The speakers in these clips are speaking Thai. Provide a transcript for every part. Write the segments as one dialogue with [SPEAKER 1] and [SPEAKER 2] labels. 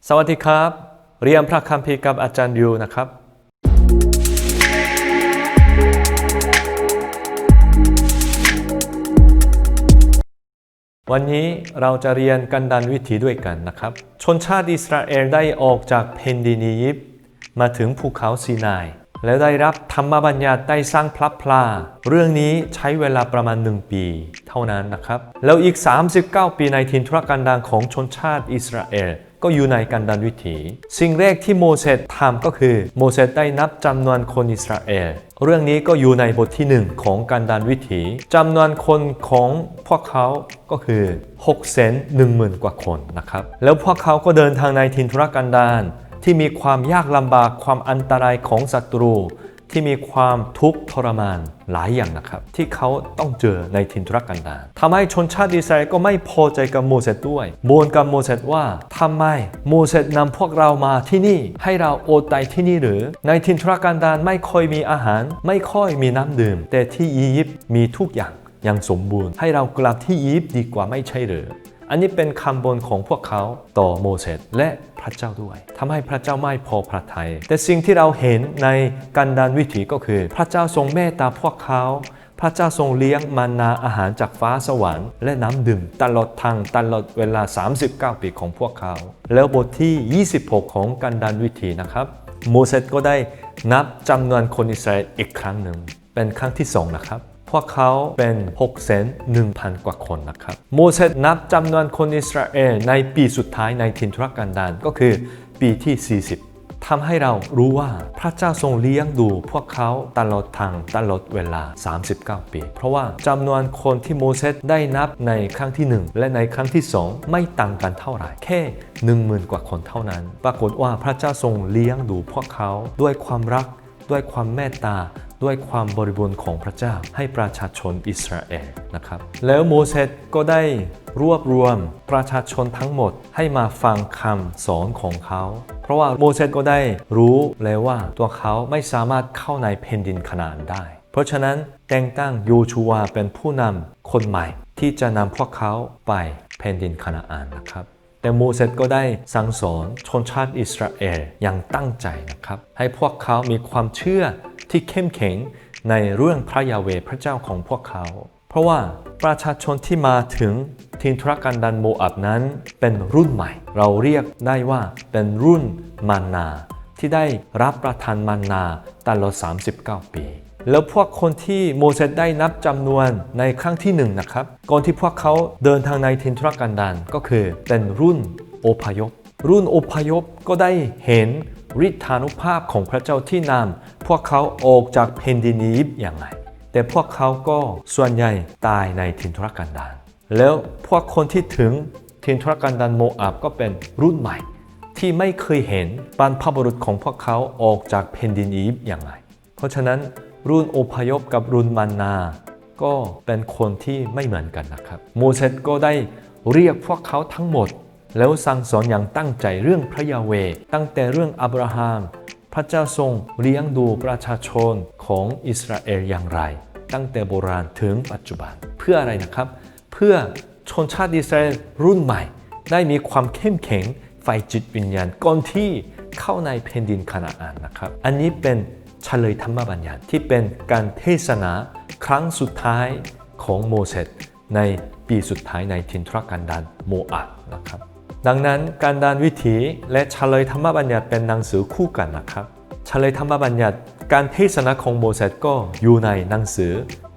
[SPEAKER 1] สวัสดีครับเรียนพระคัมภีร์กับอาจารย์ยูนะครับวันนี้เราจะเรียนกันดารวิถีด้วยกันนะครับชนชาติอิสราเอลได้ออกจากแผ่นดินอียิปต์มาถึงภูเขาซีนายและได้รับธรรมบัญญัติได้สร้างพระพลาเรื่องนี้ใช้เวลาประมาณ1 ปีเท่านั้นนะครับแล้วอีก39 ปีในถิ่นทุรกันดารของชนชาติอิสราเอลก็อยู่ในกันดารวิถีสิ่งแรกที่โมเสสทำก็คือโมเสสได้นับจำนวนคนอิสราเอลเรื่องนี้ก็อยู่ในบทที่1ของกันดารวิถีจำนวนคนของพวกเขาก็คือ 610,000 กว่าคนนะครับแล้วพวกเขาก็เดินทางในถิ่นทุรกันดารที่มีความยากลำบากความอันตรายของศัตรูที่มีความทุกข์ทรมานหลายอย่างนะครับที่เขาต้องเจอในถิ่นทุรกันดารทำให้ชนชาติอิสราเอลก็ไม่พอใจกับโมเสสด้วยบ่นกับโมเสสว่าทำไมโมเสสนำพวกเรามาที่นี่ให้เราอดตายที่นี่หรือในถิ่นทุรกันดารไม่ค่อยมีอาหารไม่ค่อยมีน้ำดื่มแต่ที่อียิปต์มีทุกอย่างอย่างสมบูรณ์ให้เรากลับที่อียิปต์ดีกว่าไม่ใช่หรืออันนี้เป็นคำบ่นของพวกเขาต่อโมเสสและพระเจ้าด้วยทำให้พระเจ้าไม่พอพระทัยแต่สิ่งที่เราเห็นในกันดารวิถีก็คือพระเจ้าทรงเมตตาพวกเขาพระเจ้าทรงเลี้ยงมานาอาหารจากฟ้าสวรรค์และน้ำดื่มตลอดทางตลอดเวลา39 ปีของพวกเขาแล้วบทที่26ของกันดารวิถีนะครับโมเสสก็ได้นับจำนวนคนอิสราเอลอีกครั้งหนึ่งเป็นครั้งที่2นะครับพวกเขาเป็น 610,000 กว่าคนนะครับโมเสสนับจำนวนคนอิสราเอลในปีสุดท้ายในถิ่นทุรกันดารก็คือปีที่40ทำให้เรารู้ว่าพระเจ้าทรงเลี้ยงดูพวกเขาตลอดทางตลอดเวลา39 ปีเพราะว่าจำนวนคนที่โมเสสได้นับในครั้งที่1และในครั้งที่2ไม่ต่างกันเท่าไหร่แค่ 10,000 กว่าคนเท่านั้นปรากฏว่าพระเจ้าทรงเลี้ยงดูพวกเขาด้วยความรักด้วยความเมตตาด้วยความบริบูรณ์ของพระเจ้าให้ประชาชนอิสราเอลนะครับแล้วโมเสสก็ได้รวบรวมประชาชนทั้งหมดให้มาฟังคำสอนของเขาเพราะว่าโมเสสก็ได้รู้แล้วว่าตัวเขาไม่สามารถเข้าในแผ่นดินคานาอันได้เพราะฉะนั้นแต่งตั้งโยชูวาเป็นผู้นำคนใหม่ที่จะนำพวกเขาไปแผ่นดินคานาอันนะครับแต่โมเสสก็ได้สั่งสอนชนชาติอิสราเอลอย่างตั้งใจนะครับให้พวกเขามีความเชื่อที่เข้มแข็งในเรื่องพระยาเวห์พระเจ้าของพวกเขาเพราะว่าประชาชนที่มาถึงถิ่นทุรกันดารโมอับนั้นเป็นรุ่นใหม่เราเรียกได้ว่าเป็นรุ่นมานาที่ได้รับประทานมานาตลอด39 ปีแล้วพวกคนที่โมเสสได้นับจำนวนในครั้งที่1นะครับก่อนที่พวกเขาเดินทางในถิ่นทุรกันดารก็คือเป็นรุ่นอพยพรุ่นอพยพก็ได้เห็นฤทธานุภาพของพระเจ้าที่นำพวกเขาออกจากแผ่นดินอียิปต์อย่างไรแต่พวกเขาก็ส่วนใหญ่ตายในถิ่นทุรกันดารแล้วพวกคนที่ถึงถิ่นทุรกันดารโมอับก็เป็นรุ่นใหม่ที่ไม่เคยเห็นบรรพบุรุษของพวกเขาออกจากแผ่นดินอียิปต์อย่างไรเพราะฉะนั้นรุ่นอพยพกับรุ่นมานาก็เป็นคนที่ไม่เหมือนกันนะครับโมเสสก็ได้เรียกพวกเขาทั้งหมดแล้วสั่งสอนอย่างตั้งใจเรื่องพระยาเวห์ตั้งแต่เรื่องอับราฮัมพระเจ้าทรงเลี้ยงดูประชาชนของอิสราเอลอย่างไรตั้งแต่โบราณถึงปัจจุบันเพื่ออะไรนะครับเพื่อชนชาติอิสราเอลรุ่นใหม่ได้มีความเข้มแข็งฝ่ายจิตวิญญาณก่อนที่เข้าในแผ่นดินคานาอันนะครับอันนี้เป็นเฉลยธรรมบัญญัติที่เป็นการเทศนาครั้งสุดท้ายของโมเสสในปีสุดท้ายในถิ่นทุรกันดารโมอับนะครับดังนั้นกันดารวิถีและเฉลยธรรมบัญญัติเป็นหนังสือคู่กันนะครับเฉลยธรรมบัญญัติการเทศนาของโมเสสก็อยู่ในหนังสือ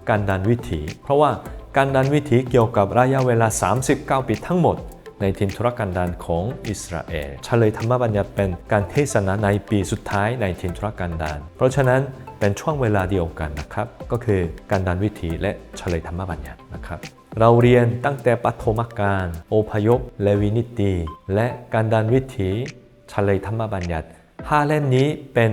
[SPEAKER 1] กันดารวิถีเพราะว่ากันดารวิถีเกี่ยวกับระยะเวลา39 ปีทั้งหมดในถิ่นทุรกันดารของอิสราเอลเฉลยธรรมบัญญัติเป็นการเทศนาในปีสุดท้ายในถิ่นทุรกันดารเพราะฉะนั้นเป็นช่วงเวลาเดียวกันนะครับก็คือกันดารวิถีและเฉลยธรรมบัญญัตินะครับเราเรียนตั้งแต่ปฐมกาลอพยพเลวีนิตีและกันดารวิถีเฉลยธรรมบัญญัติ5 เล่มนี้เป็น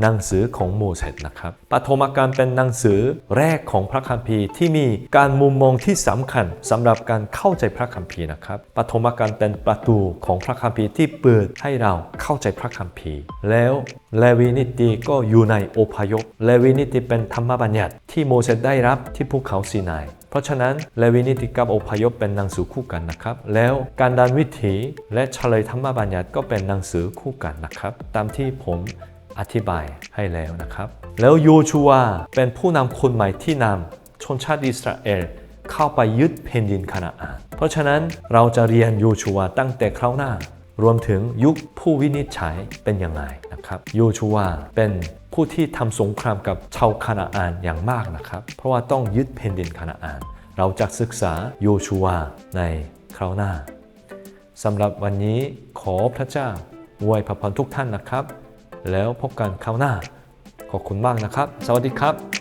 [SPEAKER 1] หนังสือของโมเสสนะครับปฐมกาลเป็นหนังสือแรกของพระคัมภีร์ที่มีการมุมมองที่สำคัญสำหรับการเข้าใจพระคัมภีร์นะครับปฐมกาลเป็นประตูของพระคัมภีร์ที่เปิดให้เราเข้าใจพระคัมภีร์แล้วเลวีนิตีก็อยู่ในอพยพเลวีนิตีเป็นธรรมบัญญัติที่โมเสสได้รับที่ภูเขาซีนาย เพราะฉะนั้นเลวีนิติกับอพยพเป็นหนังสือคู่กันนะครับแล้วการดานวิถีและเฉลยธรรมบัญญัติก็เป็นหนังสือคู่กันนะครับตามที่ผมอธิบายให้แล้วนะครับแล้วโยชูวาเป็นผู้นำคนใหม่ที่นำชนชาติอิสราเอลเข้าไปยึดแผ่นดินคานาอันเพราะฉะนั้นเราจะเรียนโยชูวาตั้งแต่คราวหน้ารวมถึงยุคผู้วินิจฉัยเป็นยังไงนะครับโยชูวาเป็นผู้ที่ทำสงครามกับชาวคานาอันอย่างมากนะครับเพราะว่าต้องยึดแผ่นดินคานาอันเราจะศึกษาโยชูวาในคราวหน้าสำหรับวันนี้ขอพระเจ้าอวยพรทุกท่านนะครับแล้วพบกันคราวหน้าขอบคุณมากนะครับสวัสดีครับ